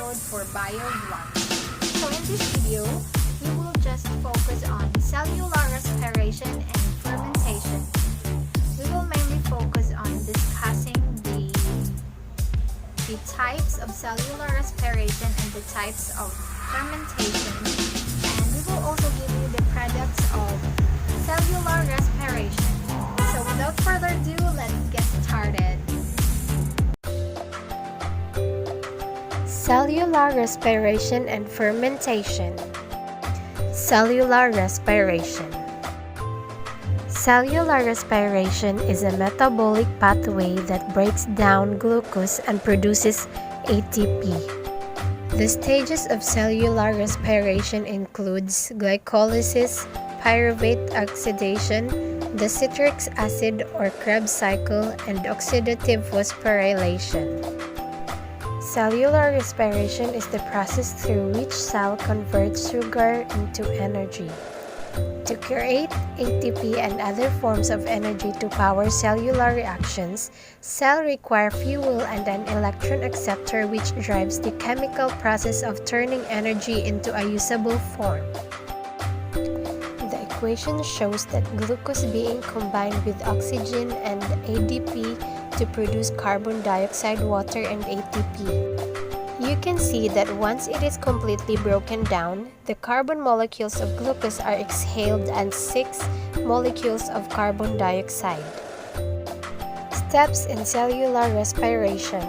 episode for BioVlog. So in this video, we will just focus on cellular respiration and fermentation. We will mainly focus on discussing the types of cellular respiration and the types of fermentation, and we will also give you the products of cellular respiration. So without further ado, let's get started. Cellular respiration and fermentation. Cellular respiration. Cellular respiration is a metabolic pathway that breaks down glucose and produces ATP. The stages of cellular respiration includes glycolysis, pyruvate oxidation, the citric acid or Krebs cycle, and oxidative phosphorylation. Cellular respiration is the process through which cell converts sugar into energy. To create ATP and other forms of energy to power cellular reactions, cells require fuel and an electron acceptor which drives the chemical process of turning energy into a usable form. The equation shows that glucose being combined with oxygen and ADP to produce carbon dioxide, water, and ATP. You can see that once it is completely broken down, the carbon molecules of glucose are exhaled and 6 molecules of carbon dioxide. Steps in cellular respiration.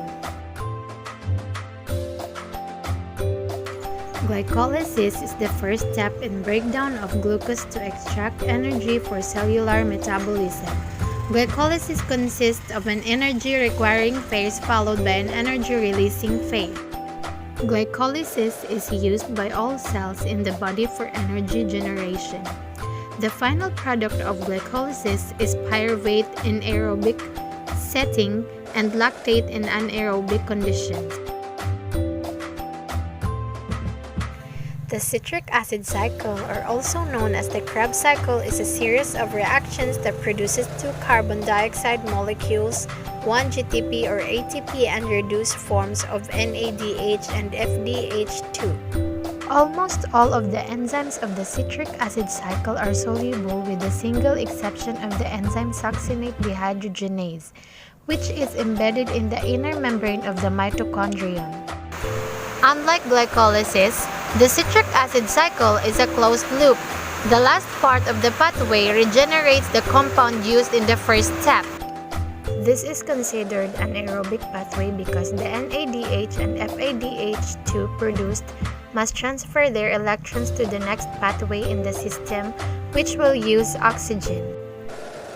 Glycolysis is the first step in breakdown of glucose to extract energy for cellular metabolism. Glycolysis consists of an energy-requiring phase followed by an energy-releasing phase. Glycolysis is used by all cells in the body for energy generation. The final product of glycolysis is pyruvate in aerobic setting and lactate in anaerobic conditions. The citric acid cycle, or also known as the Krebs cycle, is a series of reactions that produces 2 carbon dioxide molecules, 1 GTP or ATP, and reduced forms of NADH and FDH2. Almost all of the enzymes of the citric acid cycle are soluble with the single exception of the enzyme succinate dehydrogenase, which is embedded in the inner membrane of the mitochondrion. Unlike glycolysis, the citric acid cycle is a closed loop. The last part of the pathway regenerates the compound used in the first step. This is considered an aerobic pathway because the NADH and FADH2 produced must transfer their electrons to the next pathway in the system, which will use oxygen.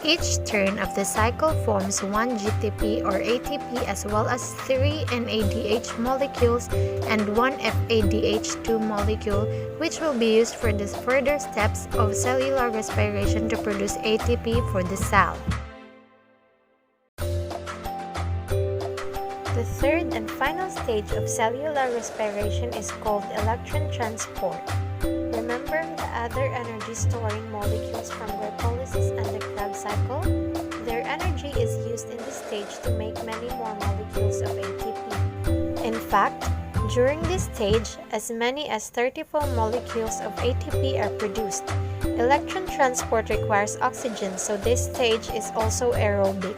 Each turn of the cycle forms 1 GTP or ATP as well as 3 NADH molecules and 1 FADH2 molecule, which will be used for the further steps of cellular respiration to produce ATP for the cell. The third and final stage of cellular respiration is called electron transport. Remember the other energy-storing molecules from glycolysis and the Krebs cycle? Their energy is used in this stage to make many more molecules of ATP. In fact, during this stage, as many as 34 molecules of ATP are produced. Electron transport requires oxygen, so this stage is also aerobic.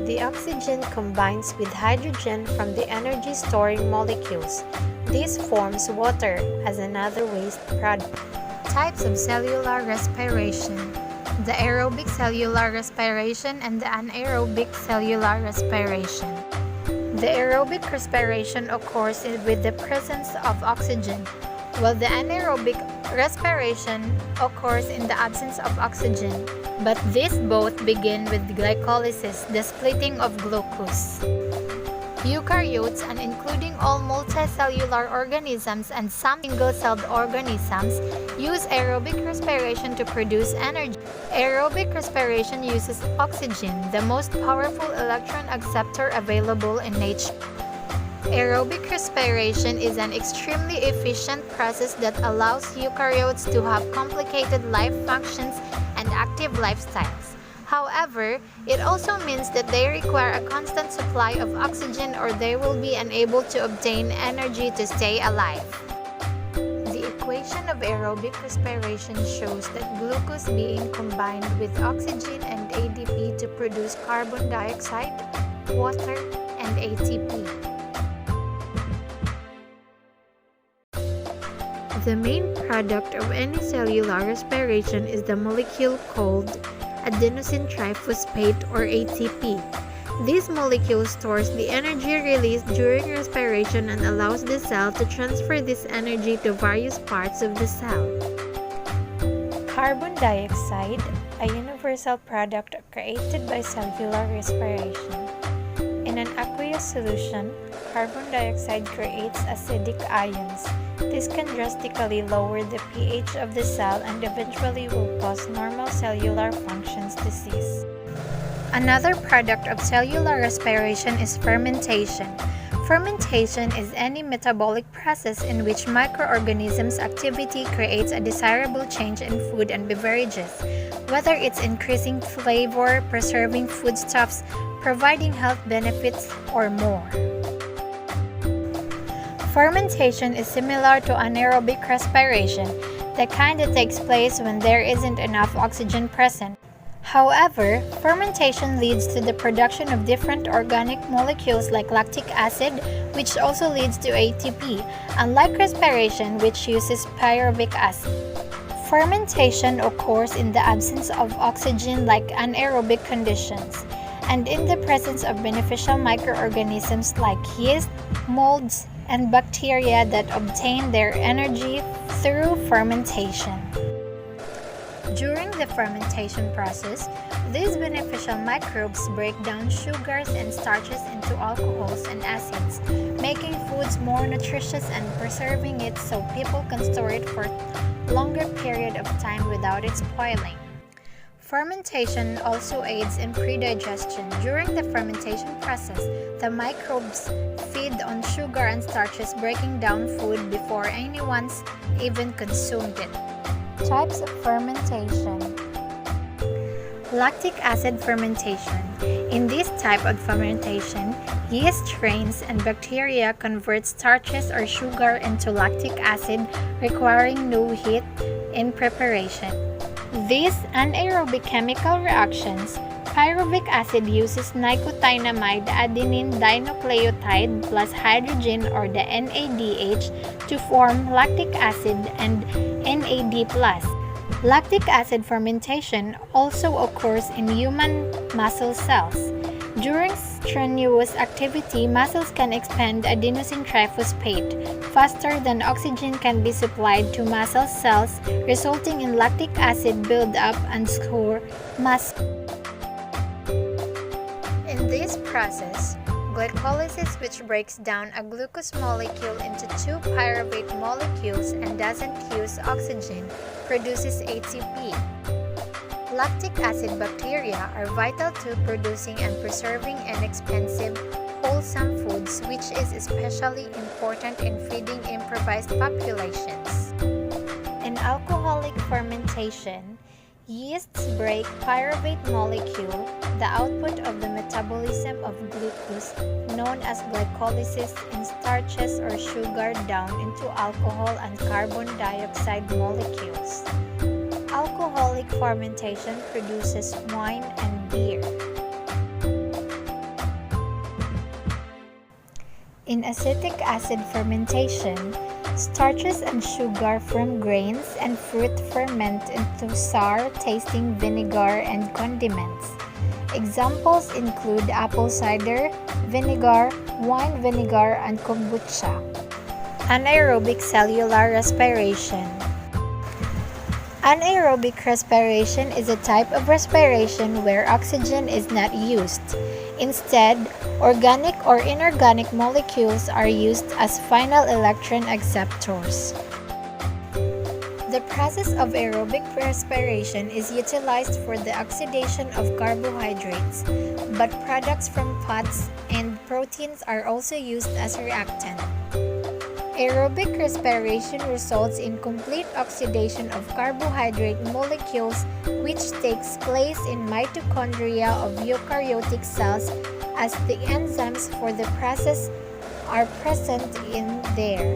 The oxygen combines with hydrogen from the energy-storing molecules. This forms water as another waste product. Types of cellular respiration. The aerobic cellular respiration and the anaerobic cellular respiration. The aerobic respiration occurs with the presence of oxygen, while the anaerobic respiration occurs in the absence of oxygen. But these both begin with glycolysis, the splitting of glucose. Eukaryotes, and including all multicellular organisms and some single-celled organisms, use aerobic respiration to produce energy. Aerobic respiration uses oxygen, the most powerful electron acceptor available in nature. Aerobic respiration is an extremely efficient process that allows eukaryotes to have complicated life functions and active lifestyles. However, it also means that they require a constant supply of oxygen or they will be unable to obtain energy to stay alive. The equation of aerobic respiration shows that glucose being combined with oxygen and ADP to produce carbon dioxide, water, and ATP. The main product of any cellular respiration is the molecule called adenosine triphosphate or ATP. This molecule stores the energy released during respiration and allows the cell to transfer this energy to various parts of the cell. Carbon dioxide, a universal product created by cellular respiration. In an aqueous solution, carbon dioxide creates acidic ions. This can drastically lower the pH of the cell and eventually will cause normal cellular functions to cease. Another product of cellular respiration is fermentation. Fermentation is any metabolic process in which microorganisms' activity creates a desirable change in food and beverages, whether it's increasing flavor, preserving foodstuffs, providing health benefits, or more. Fermentation is similar to anaerobic respiration, the kind that takes place when there isn't enough oxygen present. However, fermentation leads to the production of different organic molecules like lactic acid, which also leads to ATP, unlike respiration, which uses pyruvic acid. Fermentation occurs in the absence of oxygen like anaerobic conditions, and in the presence of beneficial microorganisms like yeast, molds, and bacteria that obtain their energy through fermentation. During the fermentation process, these beneficial microbes break down sugars and starches into alcohols and acids, making foods more nutritious and preserving it so people can store it for a longer period of time without it spoiling. Fermentation also aids in predigestion. During the fermentation process, the microbes feed on sugar and starches, breaking down food before anyone's even consumed it. Types of fermentation. Lactic acid fermentation. In this type of fermentation, yeast strains and bacteria convert starches or sugar into lactic acid, requiring no heat in preparation. These anaerobic chemical reactions, pyruvic acid uses nicotinamide adenine dinucleotide plus hydrogen or the NADH to form lactic acid and NAD+. Lactic acid fermentation also occurs in human muscle cells. During strenuous activity, muscles can expand adenosine triphosphate faster than oxygen can be supplied to muscle cells, resulting in lactic acid buildup and sore muscle. In this process, glycolysis, which breaks down a glucose molecule into two pyruvate molecules and doesn't use oxygen, produces ATP. Lactic acid bacteria are vital to producing and preserving inexpensive, wholesome foods, which is especially important in feeding improvised populations. In alcoholic fermentation, yeasts break pyruvate molecule, the output of the metabolism of glucose, known as glycolysis, in starches or sugar down into alcohol and carbon dioxide molecules. Alcoholic fermentation produces wine and beer. In acetic acid fermentation, starches and sugar from grains and fruit ferment into sour-tasting vinegar and condiments. Examples include apple cider vinegar, wine vinegar, and kombucha. Anaerobic cellular respiration. Anaerobic respiration is a type of respiration where oxygen is not used. Instead, organic or inorganic molecules are used as final electron acceptors. The process of aerobic respiration is utilized for the oxidation of carbohydrates, but products from fats and proteins are also used as reactant. Aerobic respiration results in complete oxidation of carbohydrate molecules, which takes place in mitochondria of eukaryotic cells as the enzymes for the process are present in there.